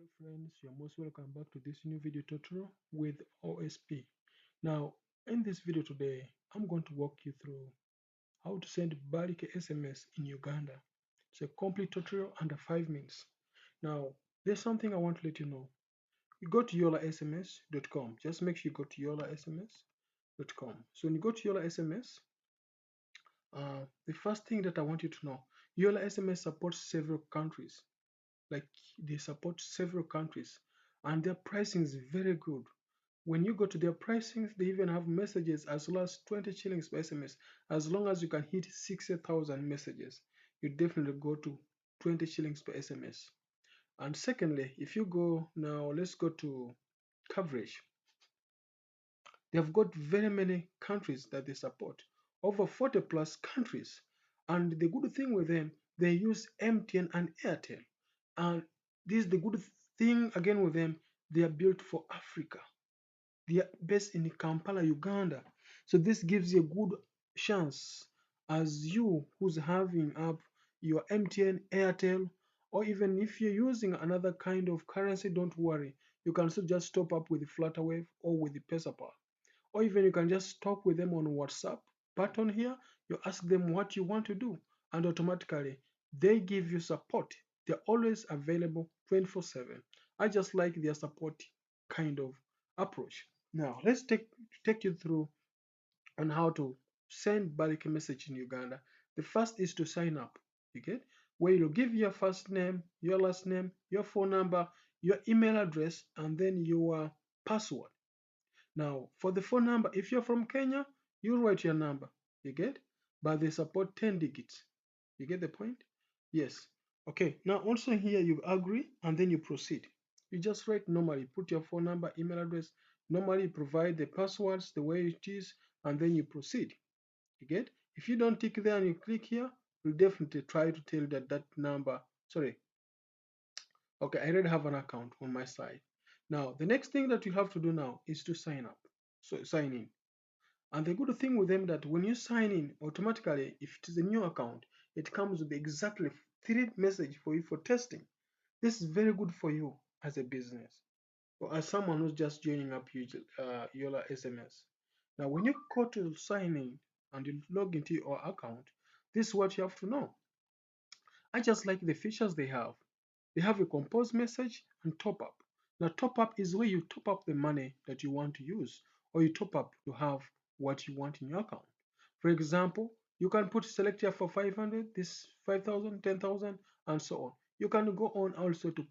Hello friends, you're most welcome back to this new video tutorial with OSP. Now, in this video today, I'm going to walk you through how to send bulk SMS in Uganda. It's a complete tutorial under 5 minutes. Now, there's something I want to let you know. You go to yolasms.com. Just make sure you go to yolasms.com. So when you go to Yola SMS, the first thing that I want you to know, Yola SMS supports several countries. Like they support several countries and their pricing is very good. When you go to their pricings, they even have messages as low as 20 shillings per SMS. As long as you can hit 60,000 messages, you definitely go to 20 shillings per SMS. And secondly, if you go now, let's go to coverage. They've got very many countries that they support, over 40 plus countries. And the good thing with them, they use MTN and Airtel. And this is the good thing again with them, they are built for Africa. They are based in Kampala, Uganda. So this gives you a good chance as you who's having up your MTN, Airtel, or even if you're using another kind of currency, don't worry. You can still just top up with the Flutterwave or with the PesaPal, or even you can just talk with them on WhatsApp button here. You ask them what you want to do, and automatically they give you support. They're always available 24/7. I just like their support kind of approach. Now let's take you through on how to send bulk message in Uganda. The first is to sign up. You get where you give your first name, your last name, your phone number, your email address, and then your password. Now, for the phone number, if you're from Kenya, you write your number, you get? But they support 10 digits. You get the point? Yes. Okay, now also here you agree and then you proceed. You just write normally, put your phone number, email address, normally provide the passwords the way it is, and then you proceed. You get? If you don't tick there and you click here, we'll definitely try to tell you that that number, sorry, okay, I already have an account on my side. Now, the next thing that you have to do now is to sign up. So sign in. And the good thing with them that when you sign in, automatically, if it is a new account, it comes with exactly 3 messages for you for testing. This is very good for you as a business or as someone who's just joining up Yola SMS. Now, when you go to sign in and you log into your account, this is what you have to know. I just like the features they have. They have a compose message and top up. Now, top up is where you top up the money that you want to use, or you top up to have what you want in your account. For example, you can put select here for 500, this 5,000, 10,000, and so on. You can go on also to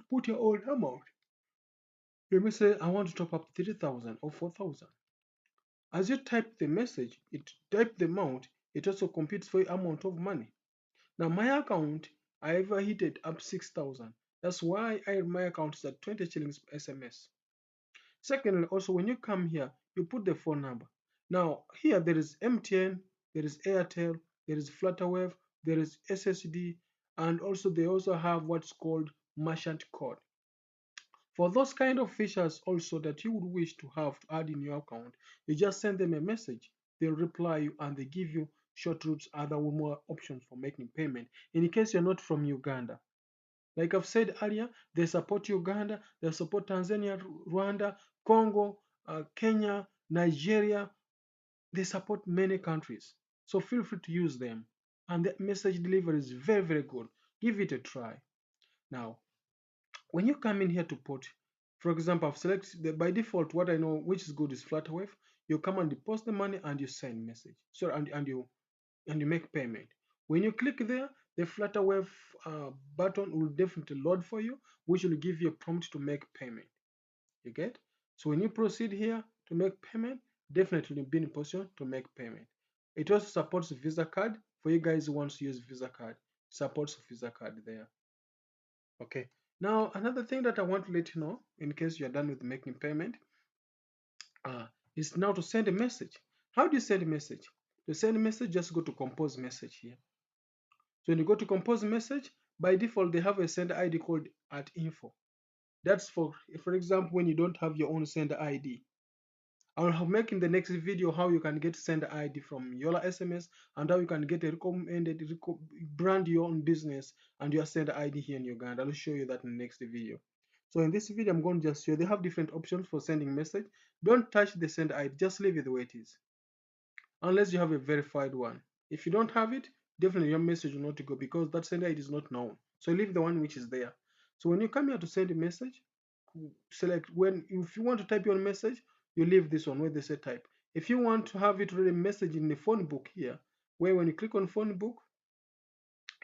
put your own amount. Let me say I want to top up 3,000 or 4,000. As you type the message, it type the amount, it also computes for your amount of money. Now my account, I ever hit it up 6,000. That's why my account is at 20 shillings per SMS. Secondly, also when you come here, you put the phone number. Now here there is MTN, there is Airtel, there is Flutterwave, there is SSD, and also they also have what's called merchant code. For those kind of features also that you would wish to have to add in your account, you just send them a message, they'll reply you and they give you short routes, other more options for making payment in case you're not from Uganda. Like I've said earlier, they support Uganda, they support Tanzania, Rwanda, Congo, Kenya, Nigeria. They support many countries. So feel free to use them. And the message delivery is very, very good. Give it a try. Now, when you come in here to put, for example, I've selected by default what I know which is good is Flutterwave. You come and deposit the money and you send message. So and you make payment. When you click there, the Flutterwave button will definitely load for you, which will give you a prompt to make payment. You get? So when you proceed here to make payment, definitely be in position to make payment. It also supports Visa card for you guys who want to use Visa card. It supports Visa card there. Okay. Now another thing that I want to let you know, in case you're done with making payment, is now to send a message. How do you send a message? To send a message, just go to compose message here. So when you go to compose message, by default they have a sender ID called @info. That's for example when you don't have your own sender ID. I'll make in the next video how you can get send ID from Yola SMS and how you can get a recommended brand your own business and your send ID here in Uganda. I'll show you that in the next video. So in this video, I'm going to just show you they have different options for sending message. Don't touch the send ID, just leave it the way it is. Unless you have a verified one. If you don't have it, definitely your message will not go because that send ID is not known. So leave the one which is there. So when you come here to send a message, select when if you want to type your message, you leave this one where they say type. If you want to have it ready message in the phone book here, where when you click on phone book,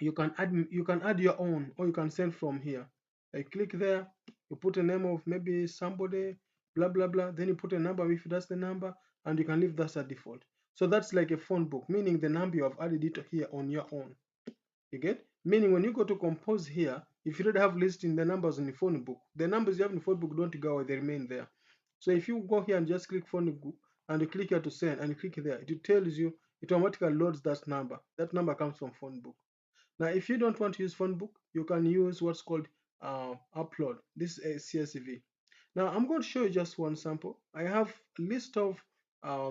you can add your own or you can send from here. Like click there, you put a name of maybe somebody, blah blah blah, then you put a number if that's the number, and you can leave that as default. So that's like a phone book, meaning the number you have added it here on your own. You get? Meaning when you go to compose here, if you already have listing the numbers in the phone book, the numbers you have in the phone book don't go away, they remain there. So if you go here and just click phone book and you click here to send and you click there, it tells you, it automatically loads that number. That number comes from phone book. Now, if you don't want to use phone book, you can use what's called upload. This is a CSV. Now, I'm going to show you just one sample. I have a list of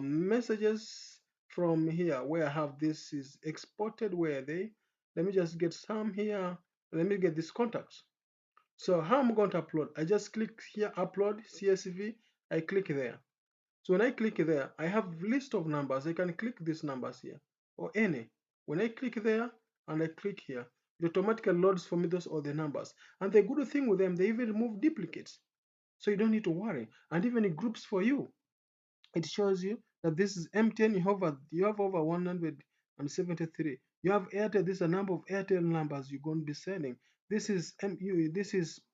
messages from here where I have this is exported. Where they? Let me just get some here. Let me get these contacts. So how I'm going to upload? I just click here, upload CSV. I click there. So when I click there, I have list of numbers. I can click these numbers here or any. When I click there and I click here, it automatically loads for me those all the numbers. And the good thing with them, they even remove duplicates. So you don't need to worry. And even it groups for you. It shows you that this is MTN, you have over 173. You have Airtel, this is a number of Airtel numbers you're going to be sending. This is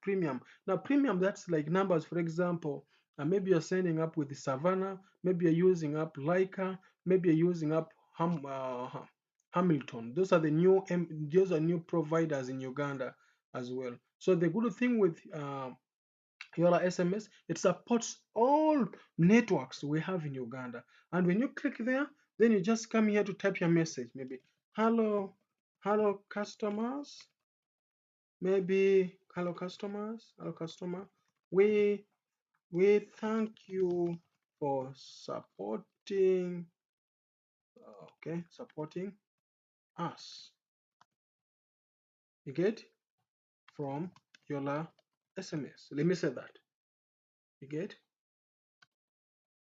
premium. Now premium, that's like numbers, for example, maybe you're sending up with the Savannah, maybe you're using up Leica, maybe you're using up Hamilton. Those are new providers in Uganda as well. So the good thing with Yola SMS, it supports all networks we have in Uganda. And when you click there, then you just come here to type your message. Maybe hello customers. Maybe hello customers, hello customer. We thank you for supporting supporting us. You get from Yola SMS. Let me say that. You get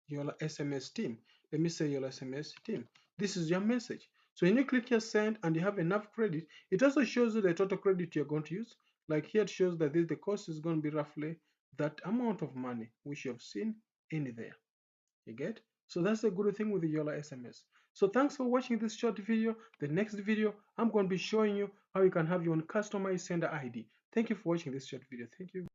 your SMS team. Let me say your SMS team. This is your message. So when you click here send and you have enough credit, it also shows you the total credit you're going to use. Like here it shows that the cost is going to be roughly that amount of money which you have seen in there. You get? So that's a good thing with the Yola SMS. So thanks for watching this short video. The next video, I'm going to be showing you how you can have your own customized sender ID. Thank you for watching this short video. Thank you.